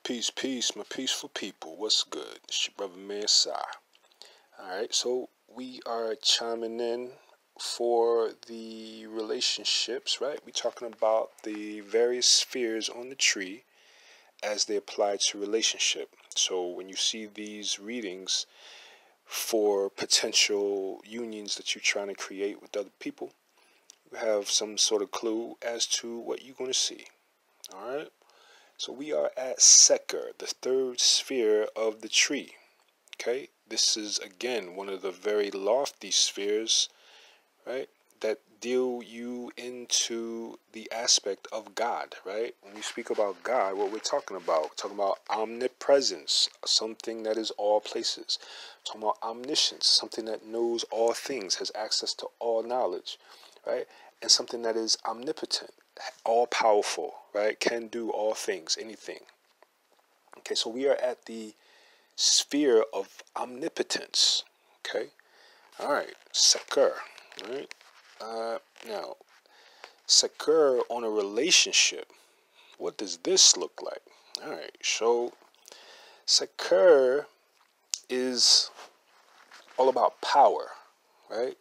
Peace, peace, my peaceful people. What's good? It's your brother man Sai. Alright, so we are chiming in for the relationships, right? We're talking about the various spheres on the tree as they apply to relationship. So when you see these readings for potential unions that you're trying to create with other people, you have some sort of clue as to what you're going to see. Alright? So we are at Seker, the third sphere of the tree. Okay, this is again one of the very lofty spheres, right, that deal you into the aspect of God, right? When we speak about God, what we're talking about omnipresence, something that is all places. We're talking about omniscience, something that knows all things, has access to all knowledge, right? And something that is omnipotent, all powerful, right? Can do all things, anything. Okay, so we are at the sphere of omnipotence. Okay, all right, Seker. All right, now Seker on a relationship. What does this look like? All right, so Seker is all about power, right?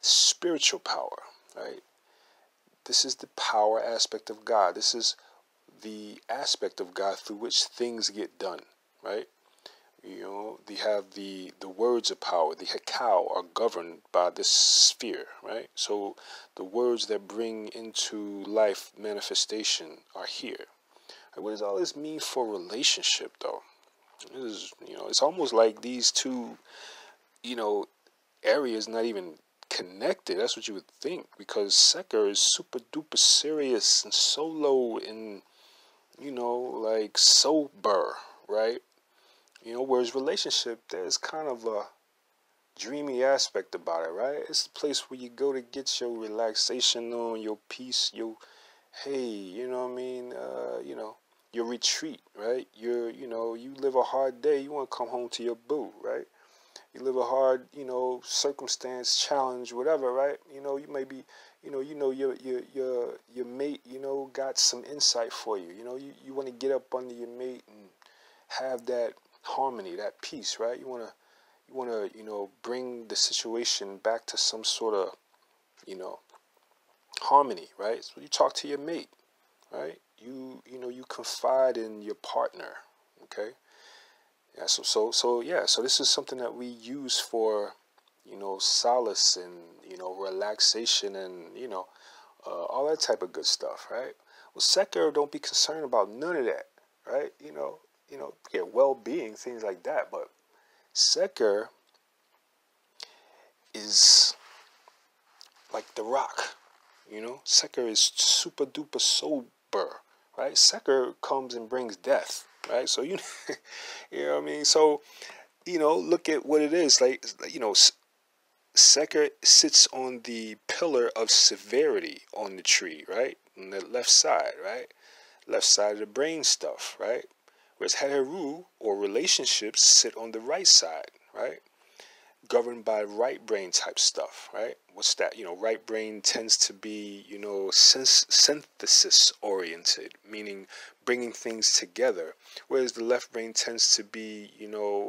Spiritual power, right? This is the power aspect of God. This is the aspect of God through which things get done, right? You know, they have the words of power. The Hekau are governed by this sphere, right? So the words that bring into life manifestation are here. What does all this mean for relationship, though? It is, it's almost like these two, areas not even connected. That's what you would think, because Seker is super duper serious and solo and, like sober, right? Whereas relationship, there's kind of a dreamy aspect about it, right? It's the place where you go to get your relaxation on, your peace, your, hey, your retreat, right? You live a hard day, you want to come home to your boo, right? You live a hard, circumstance, challenge, whatever, right? You may be, your mate, got some insight for you. You want to get up under your mate and have that harmony, that peace, right? You want to bring the situation back to some sort of, harmony, right? So you talk to your mate, right? You confide in your partner, okay? Yeah, so this is something that we use for, solace and, relaxation and, all that type of good stuff, right? Well, Seker don't be concerned about none of that, right? Yeah, well-being, things like that, but Seker is like the rock, Seker is super duper sober, right? Seker comes and brings death, right? So you know what I mean? So, look at what it is. Like, Seker sits on the pillar of severity on the tree, right? On the left side, right? Left side of the brain stuff, right? Whereas Neteru, or relationships, sit on the right side, right? Governed by right brain type stuff, right? What's that? Right brain tends to be, synthesis oriented, meaning bringing things together. Whereas the left brain tends to be,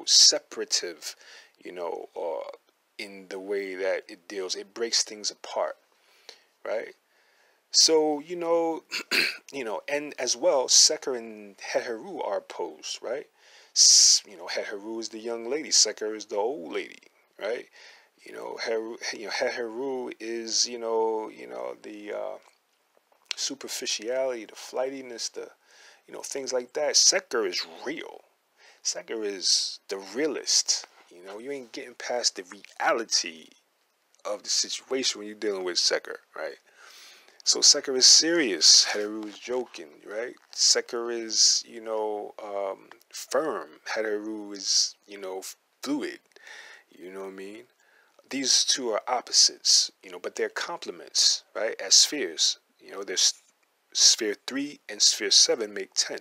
separative, or in the way that it deals. It breaks things apart, right? So, and as well, Seker and Neteru are opposed, right? Neteru is the young lady, Seker is the old lady, right? Neteru is, the superficiality, the flightiness, the, things like that. Seker is real. Seker is the realist. You ain't getting past the reality of the situation when you're dealing with Seker, right? So Seker is serious. Neteru is joking, right? Seker is, firm. Neteru is, fluid. You know what I mean? These two are opposites, but they're complements, right? As spheres, there's sphere 3 and sphere 7 make 10.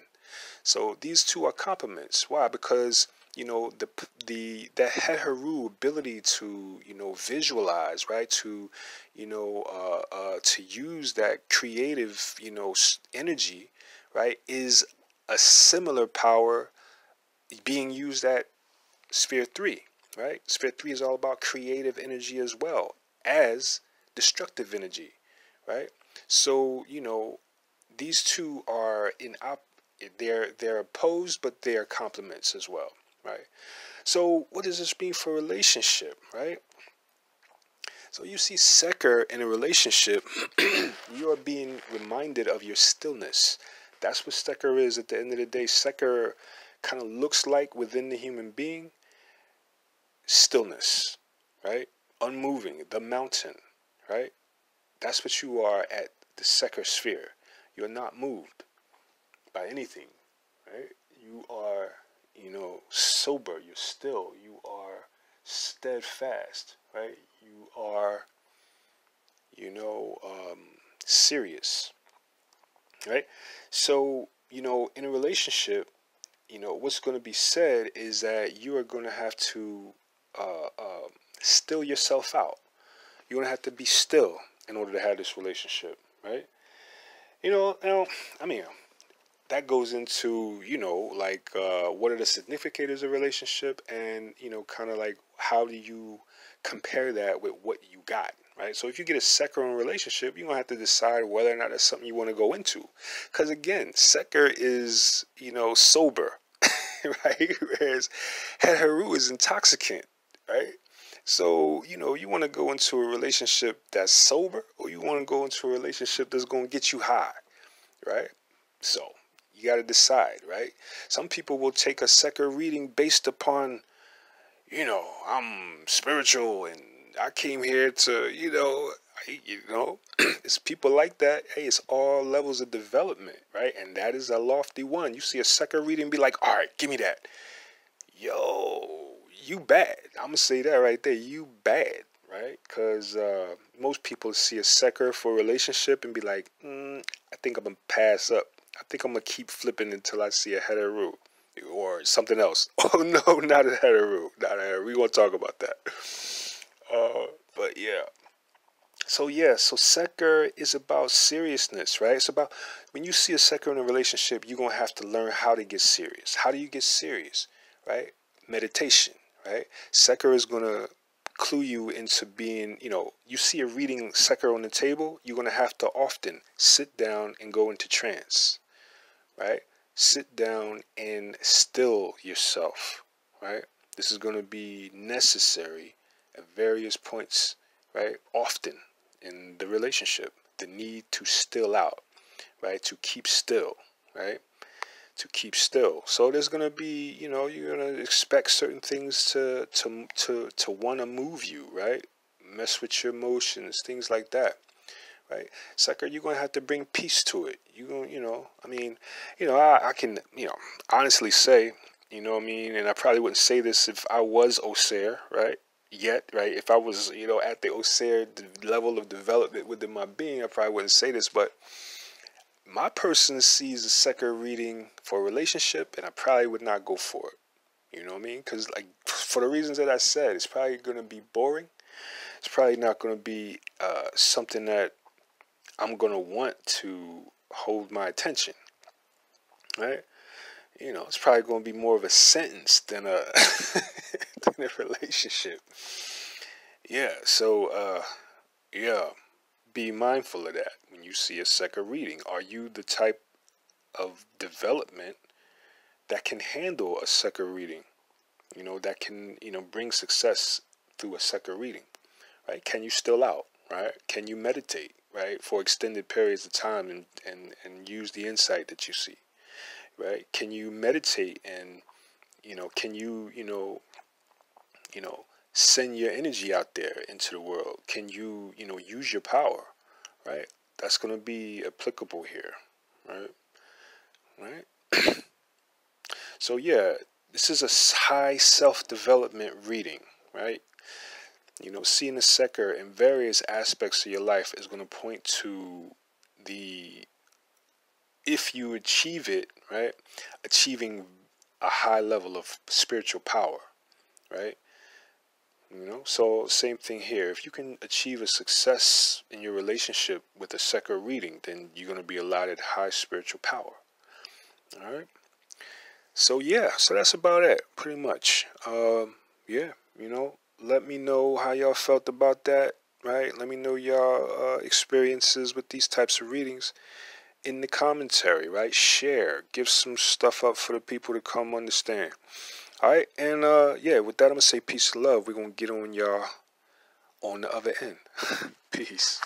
So these two are complements. Why? Because that Neteru ability to visualize, right? To to use that creative energy, right, is a similar power being used at Sphere 3, right? Sphere 3 is all about creative energy as well as destructive energy, right? So, you know, these two are they're opposed, but they are complements as well, right? So what does this mean for relationship, right? So you see Seker in a relationship, you are being reminded of your stillness. That's what Seker is at the end of the day. Seker kind of looks like within the human being stillness, right? Unmoving, the mountain, right? That's what you are at the Seker sphere. You're not moved by anything, right? You are, you know, sober, you're still, you are steadfast, right? You are, you know, serious, right? So, you know, in a relationship, you know, what's going to be said is that you are going to have to still yourself out. You're going to have to be still in order to have this relationship, right? I mean, that goes into, you know, like what are the significators of a relationship, and, you know, kind of like how do you compare that with what you got, right? So if you get a Seker in a relationship, you're going to have to decide whether or not that's something you want to go into. Because again, Seker is, you know, sober, right? Whereas Neteru is intoxicant, right? So, you know, you want to go into a relationship that's sober, or you want to go into a relationship that's going to get you high, right? So you got to decide, right? Some people will take a Seker reading based upon, you know, I'm spiritual and I came here to, it's people like that. Hey, it's all levels of development, right? And that is a lofty one. You see a Seker reading, be like, all right, give me that. Yo, you bad. I'm going to say that right there. You bad, right? Because most people see a Seker for a relationship and be like, I think I'm going to pass up. I think I'm going to keep flipping until I see a Neteru or something else. Oh, no, not a Neteru. Not a Neteru. We won't talk about that. But yeah. So Seker is about seriousness, right? It's about when you see a Seker in a relationship, you're going to have to learn how to get serious. How do you get serious, right? Meditation, right? Seker is going to clue you into being, you know, you see a reading Seker on the table, you're going to have to often sit down and go into trance, right? Sit down and still yourself, right? This is going to be necessary at various points, right? Often in the relationship, the need to still out, right? To keep still, right? To keep still. So there's going to be, you know, you're going to expect certain things to want to move you, right? Mess with your emotions, things like that. Right, Seker, you're gonna have to bring peace to it. You're gonna, I can, honestly say, you know what I mean, and I probably wouldn't say this if I was Oser, right? Yet, right? If I was, at the Oser level of development within my being, I probably wouldn't say this, but my person sees a Seker reading for a relationship, and I probably would not go for it. You know what I mean? Because, like, for the reasons that I said, it's probably gonna be boring. It's probably not gonna be something that I'm going to want to hold my attention, right? You know, it's probably going to be more of a sentence than a, than a relationship. Yeah, so, be mindful of that when you see a Seker reading. Are you the type of development that can handle a Seker reading? You know, that can, bring success through a Seker reading, right? Can you still out, right? Can you meditate? Right, for extended periods of time and use the insight that you see, right? Can you meditate and, can you, send your energy out there into the world? Can you, use your power, right? That's going to be applicable here, right? Right? So, yeah, this is a high self-development reading, right? Seeing the Seker in various aspects of your life is going to point to if you achieve it, right, achieving a high level of spiritual power, right? So same thing here. If you can achieve a success in your relationship with a Seker reading, then you're going to be allotted high spiritual power, all right? So yeah, so that's about it, pretty much. Yeah, let me know how y'all felt about that, right? Let me know y'all experiences with these types of readings in the commentary, right? Share, give some stuff up for the people to come understand. All right, and yeah, with that, I'm gonna say peace and love. We're gonna get on y'all on the other end. Peace.